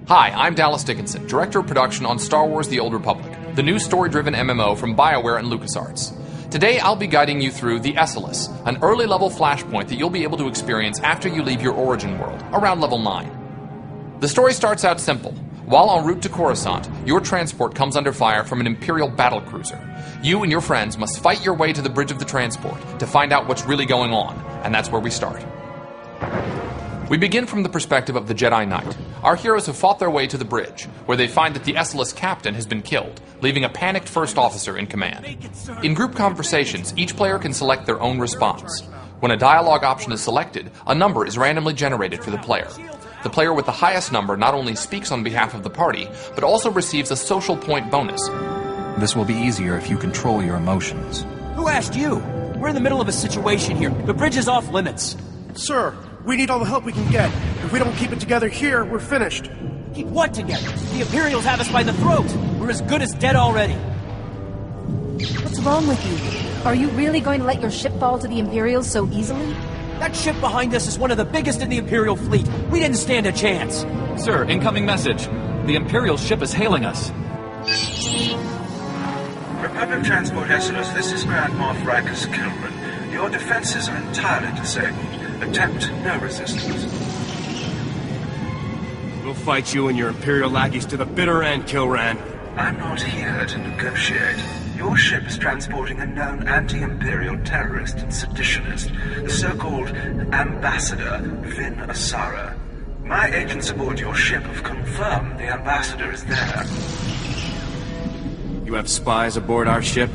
Hi, I'm Dallas Dickinson, Director of Production on Star Wars The Old Republic, the new story-driven MMO from BioWare and LucasArts. Today, I'll be guiding you through the Esseles, an early-level flashpoint that you'll be able to experience after you leave your origin world, around level 9. The story starts out simple. While en route to Coruscant, your transport comes under fire from an Imperial battlecruiser. You and your friends must fight your way to the bridge of the transport to find out what's really going on, and that's where we start. We begin from the perspective of the Jedi Knight. Our heroes have fought their way to the bridge, where they find that the Esseles captain has been killed, leaving a panicked first officer in command. In group conversations, each player can select their own response. When a dialogue option is selected, a number is randomly generated for the player. The player with the highest number not only speaks on behalf of the party, but also receives a social point bonus. This will be easier if you control your emotions. Who asked you? We're in the middle of a situation here. The bridge is off limits. Sir, we need all the help we can get. If we don't keep it together here, we're finished. Keep what together? The Imperials have us by the throat. We're as good as dead already. What's wrong with you? Are you really going to let your ship fall to the Imperials so easily? That ship behind us is one of the biggest in the Imperial fleet. We didn't stand a chance. Sir, incoming message. The Imperial ship is hailing us. Republic Transport Esseles, this is Grand Moff Kilran. Your defenses are entirely disabled. Attempt no resistance. We'll fight you and your Imperial lackeys to the bitter end, Kilran. I'm not here to negotiate. Your ship is transporting a known anti-Imperial terrorist and seditionist, the so-called Ambassador Vin Asara. My agents aboard your ship have confirmed the Ambassador is there. You have spies aboard our ship?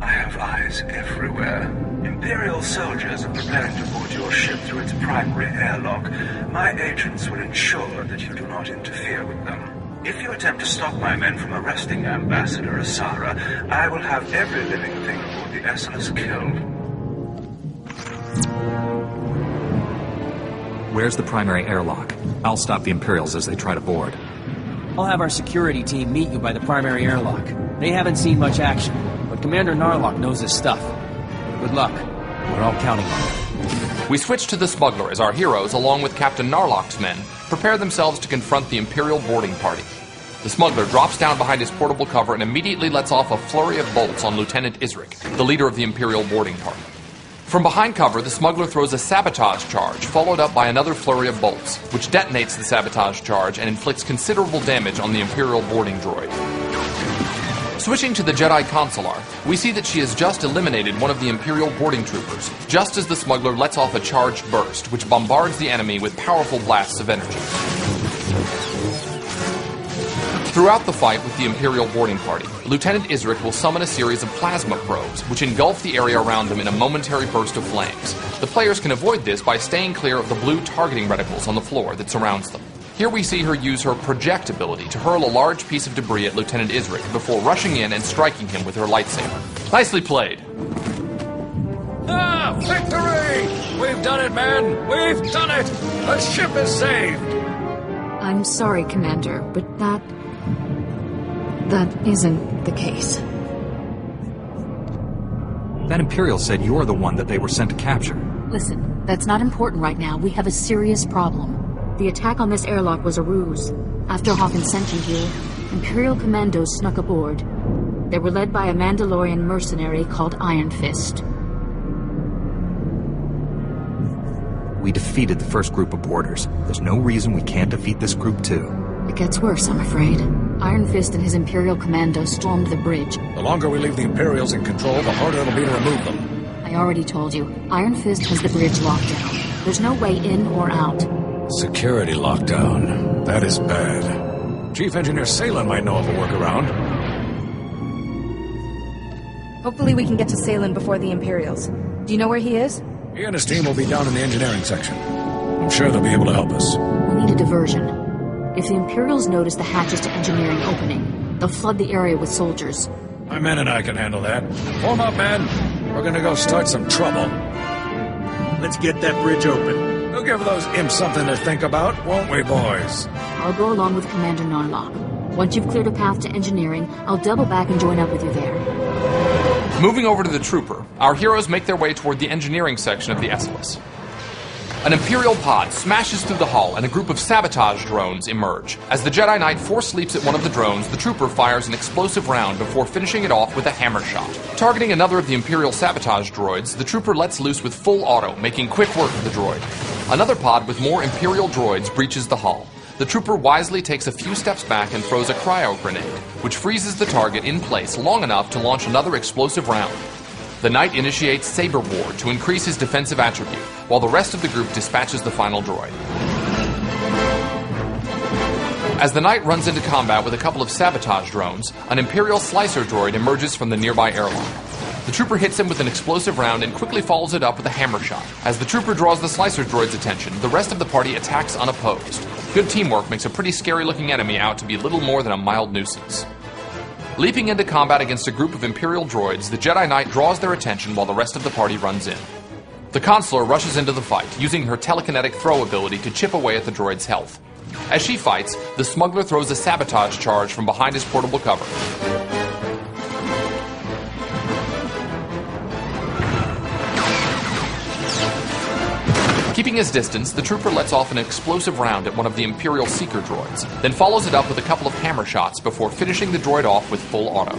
I have eyes everywhere. Imperial soldiers are preparing to board your ship through its primary airlock. My agents will ensure that you do not interfere with them. If you attempt to stop my men from arresting Ambassador Asara, I will have every living thing aboard the Esseles killed. Where's the primary airlock? I'll stop the Imperials as they try to board. I'll have our security team meet you by the primary airlock. They haven't seen much action, but Commander Narlock knows his stuff. Good luck. We're all counting on it. We switch to the smuggler as our heroes, along with Captain Narlock's men, prepare themselves to confront the Imperial boarding party. The smuggler drops down behind his portable cover and immediately lets off a flurry of bolts on Lieutenant Isric, the leader of the Imperial boarding party. From behind cover, the smuggler throws a sabotage charge, followed up by another flurry of bolts, which detonates the sabotage charge and inflicts considerable damage on the Imperial boarding droid. Switching to the Jedi Consular, we see that she has just eliminated one of the Imperial boarding troopers, just as the smuggler lets off a charged burst, which bombards the enemy with powerful blasts of energy. Throughout the fight with the Imperial boarding party, Lieutenant Isric will summon a series of plasma probes, which engulf the area around them in a momentary burst of flames. The players can avoid this by staying clear of the blue targeting reticles on the floor that surrounds them. Here we see her use her project ability to hurl a large piece of debris at Lieutenant Isric before rushing in and striking him with her lightsaber. Nicely played. Ah, victory! We've done it, men! We've done it! The ship is saved! I'm sorry, Commander, but that isn't the case. That Imperial said you're the one that they were sent to capture. Listen, that's not important right now. We have a serious problem. The attack on this airlock was a ruse. After Hawkins sent you here, Imperial commandos snuck aboard. They were led by a Mandalorian mercenary called Iron Fist. We defeated the first group of boarders. There's no reason we can't defeat this group too. It gets worse, I'm afraid. Iron Fist and his Imperial commandos stormed the bridge. The longer we leave the Imperials in control, the harder it'll be to remove them. I already told you. Iron Fist has the bridge locked down. There's no way in or out. Security lockdown. That is bad. Chief Engineer Salen might know of a workaround. Hopefully we can get to Salen before the Imperials. Do you know where he is? He and his team will be down in the engineering section. I'm sure they'll be able to help us. We need a diversion. If the Imperials notice the hatches to engineering opening, they'll flood the area with soldiers. My men and I can handle that. Form up, men. We're gonna go start some trouble. Let's get that bridge open. We'll give those imps something to think about, won't we, boys? I'll go along with Commander Narlock. Once you've cleared a path to engineering, I'll double back and join up with you there. Moving over to the trooper, our heroes make their way toward the engineering section of the Esseles. An Imperial pod smashes through the hull and a group of sabotage drones emerge. As the Jedi Knight force leaps at one of the drones, the trooper fires an explosive round before finishing it off with a hammer shot. Targeting another of the Imperial sabotage droids, the trooper lets loose with full auto, making quick work of the droid. Another pod with more Imperial droids breaches the hull. The trooper wisely takes a few steps back and throws a cryo grenade, which freezes the target in place long enough to launch another explosive round. The Knight initiates Saber Ward to increase his defensive attribute, while the rest of the group dispatches the final droid. As the Knight runs into combat with a couple of sabotage drones, an Imperial slicer droid emerges from the nearby airlock. The trooper hits him with an explosive round and quickly follows it up with a hammer shot. As the trooper draws the slicer droid's attention, the rest of the party attacks unopposed. Good teamwork makes a pretty scary-looking enemy out to be little more than a mild nuisance. Leaping into combat against a group of Imperial droids, the Jedi Knight draws their attention while the rest of the party runs in. The Consular rushes into the fight, using her telekinetic throw ability to chip away at the droid's health. As she fights, the smuggler throws a sabotage charge from behind his portable cover. Keeping his distance, the trooper lets off an explosive round at one of the Imperial Seeker droids, then follows it up with a couple of hammer shots before finishing the droid off with full auto.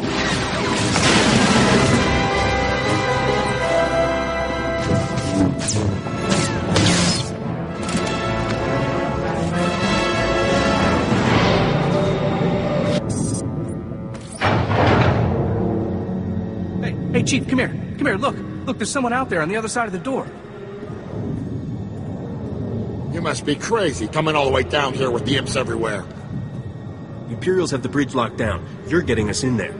Hey, Chief, come here. Come here, look. Look, there's someone out there on the other side of the door. You must be crazy, coming all the way down here with the imps everywhere. Imperials have the bridge locked down. You're getting us in there.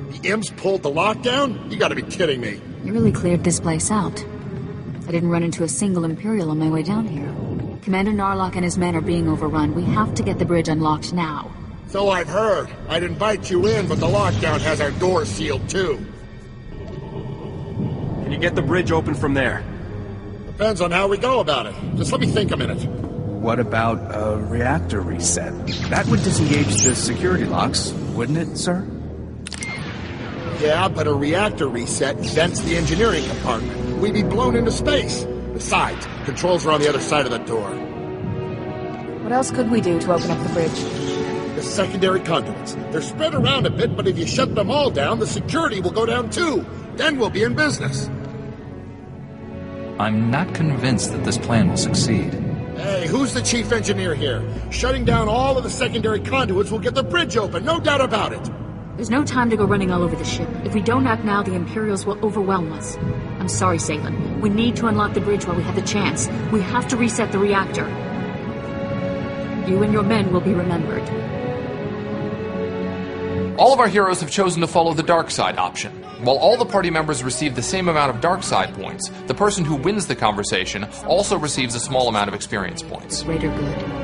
The imps pulled the lockdown? You gotta be kidding me. You really cleared this place out. I didn't run into a single Imperial on my way down here. Commander Narlock and his men are being overrun. We have to get the bridge unlocked now. So I've heard. I'd invite you in, but the lockdown has our doors sealed too. Can you get the bridge open from there? Depends on how we go about it. Just let me think a minute. What about a reactor reset? That would disengage the security locks, wouldn't it, sir? Yeah, but a reactor reset vents the engineering compartment. We'd be blown into space. Besides, controls are on the other side of the door. What else could we do to open up the bridge? The secondary conduits. They're spread around a bit, but if you shut them all down, the security will go down too. Then we'll be in business. I'm not convinced that this plan will succeed. Hey, who's the chief engineer here? Shutting down all of the secondary conduits will get the bridge open, no doubt about it. There's no time to go running all over the ship. If we don't act now, the Imperials will overwhelm us. I'm sorry, Salem. We need to unlock the bridge while we have the chance. We have to reset the reactor. You and your men will be remembered. All of our heroes have chosen to follow the dark side option. While all the party members receive the same amount of dark side points, the person who wins the conversation also receives a small amount of experience points. Greater good.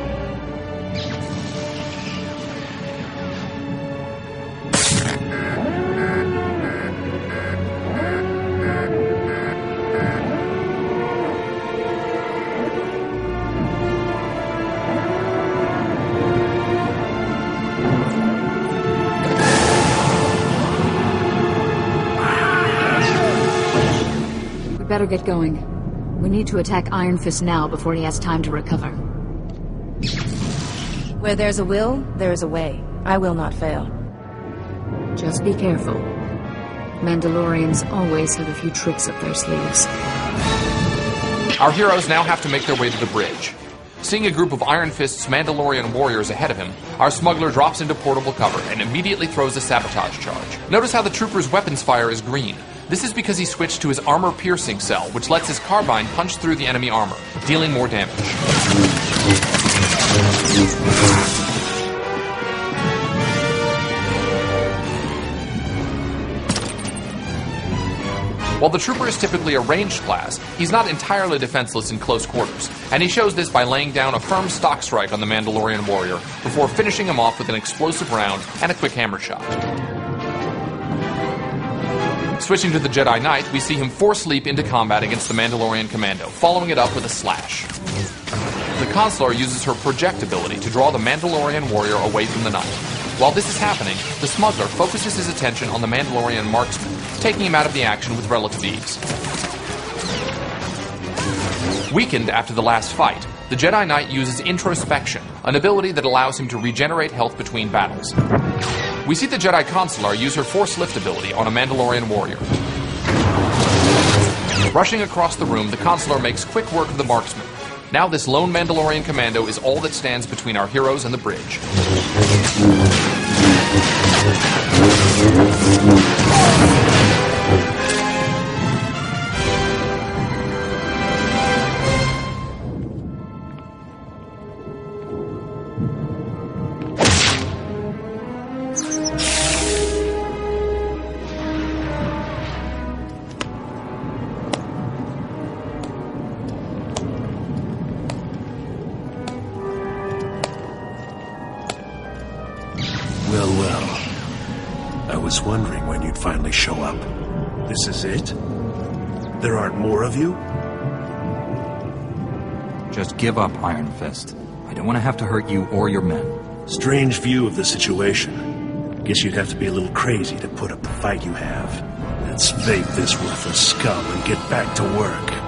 Better get going. We need to attack Iron Fist now before he has time to recover. Where there's a will, there is a way. I will not fail. Just be careful. Mandalorians always have a few tricks up their sleeves. Our heroes now have to make their way to the bridge. Seeing a group of Iron Fist's Mandalorian warriors ahead of him, our smuggler drops into portable cover and immediately throws a sabotage charge. Notice how the trooper's weapons fire is green. This is because he switched to his armor-piercing cell, which lets his carbine punch through the enemy armor, dealing more damage. While the trooper is typically a ranged class, he's not entirely defenseless in close quarters, and he shows this by laying down a firm stock strike on the Mandalorian warrior before finishing him off with an explosive round and a quick hammer shot. Switching to the Jedi Knight, we see him force leap into combat against the Mandalorian commando, following it up with a slash. The Consular uses her project ability to draw the Mandalorian warrior away from the Knight. While this is happening, the smuggler focuses his attention on the Mandalorian marksman, taking him out of the action with relative ease. Weakened after the last fight, the Jedi Knight uses introspection, an ability that allows him to regenerate health between battles. We see the Jedi Consular use her Force Lift ability on a Mandalorian warrior. Rushing across the room, the Consular makes quick work of the marksman. Now this lone Mandalorian commando is all that stands between our heroes and the bridge. I was wondering when you'd finally show up. This is it? There aren't more of you? Just give up, Iron Fist. I don't want to have to hurt you or your men. Strange view of the situation. Guess you'd have to be a little crazy to put up the fight you have. Let's fake this worthless scum and get back to work.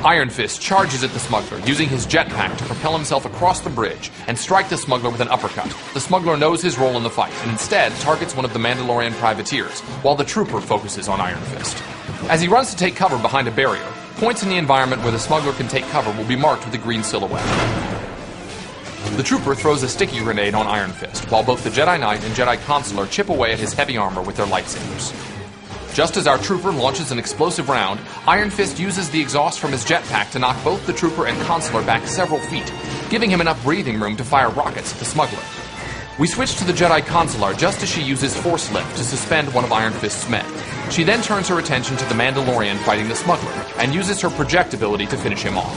Iron Fist charges at the smuggler, using his jetpack to propel himself across the bridge and strike the smuggler with an uppercut. The smuggler knows his role in the fight and instead targets one of the Mandalorian privateers, while the trooper focuses on Iron Fist. As he runs to take cover behind a barrier, points in the environment where the smuggler can take cover will be marked with a green silhouette. The trooper throws a sticky grenade on Iron Fist, while both the Jedi Knight and Jedi Consular chip away at his heavy armor with their lightsabers. Just as our trooper launches an explosive round, Iron Fist uses the exhaust from his jetpack to knock both the trooper and Consular back several feet, giving him enough breathing room to fire rockets at the smuggler. We switch to the Jedi Consular just as she uses Force Lift to suspend one of Iron Fist's men. She then turns her attention to the Mandalorian fighting the smuggler, and uses her project ability to finish him off.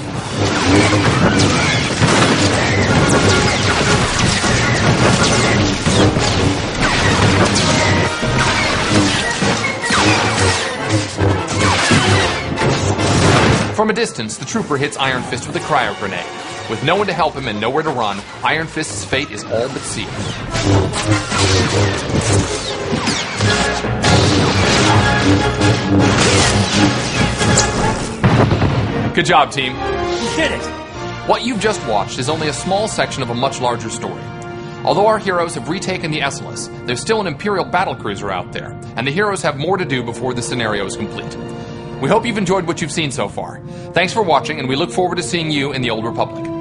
From a distance, the trooper hits Iron Fist with a cryo grenade. With no one to help him and nowhere to run, Iron Fist's fate is all but sealed. Good job, team. We did it! What you've just watched is only a small section of a much larger story. Although our heroes have retaken the Esseles, there's still an Imperial battlecruiser out there, and the heroes have more to do before the scenario is complete. We hope you've enjoyed what you've seen so far. Thanks for watching, and we look forward to seeing you in the Old Republic.